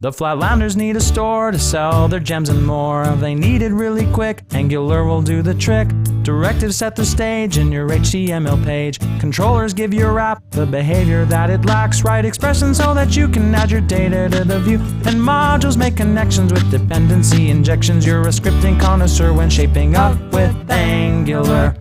The Flatlanders need a store to sell their gems and more. They need it really quick, Angular will do the trick. Directives set the stage in your HTML page. Controllers give your app the behavior that it lacks. Write expressions so that you can add your data to the view. And modules make connections with dependency injections. You're a scripting connoisseur when shaping up with angular.js.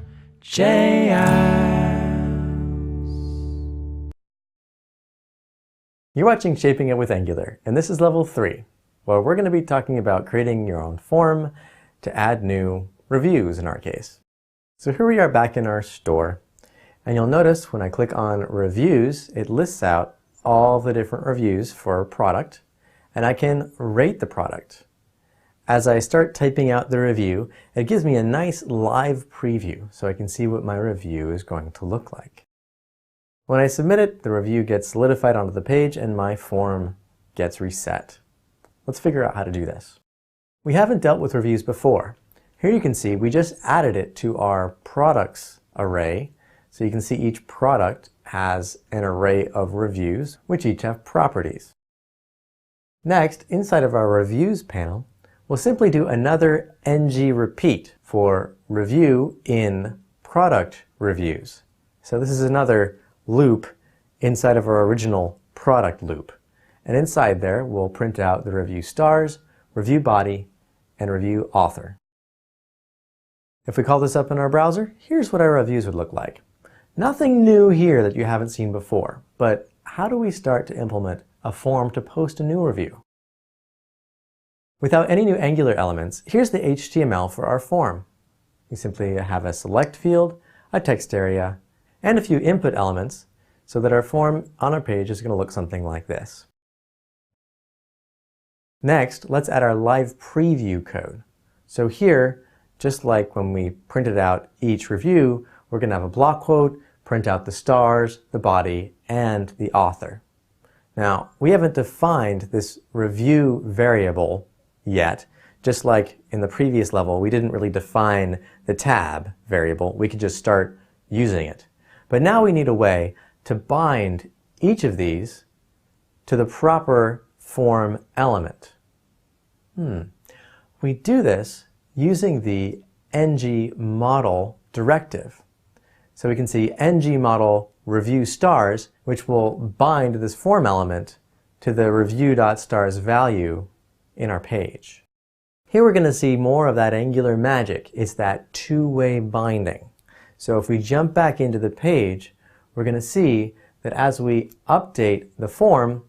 You're watching Shaping It with Angular, and this is level 3, where we're going to be talking about creating your own form to add new reviews in our case. So here we are back in our store, and you'll notice when I click on reviews, it lists out all the different reviews for a product, and I can rate the product. As I start typing out the review, it gives me a nice live preview so I can see what my review is going to look like. When I submit it, the review gets solidified onto the page and my form gets reset. Let's figure out how to do this. We haven't dealt with reviews before. Here you can see we just added it to our products array. So you can see each product has an array of reviews, which each have properties. Next, inside of our reviews panel, we'll simply do another ng repeat for review in product reviews. So this is another loop inside of our original product loop. And inside there, we'll print out the review stars, review body, and review author. If we call this up in our browser, here's what our reviews would look like. Nothing new here that you haven't seen before, but how do we start to implement a form to post a new review? Without any new Angular elements, here's the HTML for our form. We simply have a select field, a text area, and a few input elements so that our form on our page is going to look something like this. Next, let's add our live preview code. So here, just like when we printed out each review, we're going to have a block quote, print out the stars, the body, and the author. Now, we haven't defined this review variable yet. Just like in the previous level, we didn't really define the tab variable. We could just start using it. But now we need a way to bind each of these to the proper form element. We do this using the ng model directive. So we can see ng model review stars, which will bind this form element to the review.stars value in our page. Here we're going to see more of that Angular magic. It's that two-way binding. So if we jump back into the page, we're going to see that as we update the form,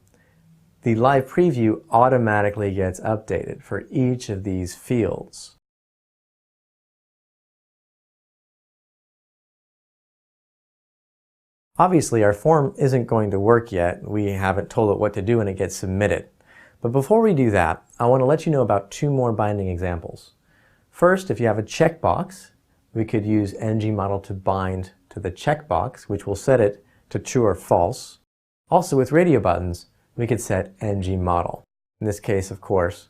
the live preview automatically gets updated for each of these fields. Obviously, our form isn't going to work yet. We haven't told it what to do and it gets submitted. But before we do that, I want to let you know about two more binding examples. First, if you have a checkbox, we could use ng model to bind to the checkbox, which will set it to true or false. Also with radio buttons, we could set ng model. In this case, of course,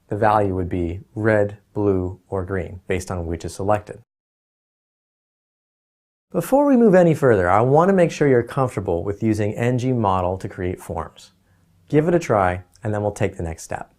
the value would be red, blue, or green, based on which is selected. Before we move any further, I want to make sure you're comfortable with using ng model to create forms. Give it a try, and then we'll take the next step.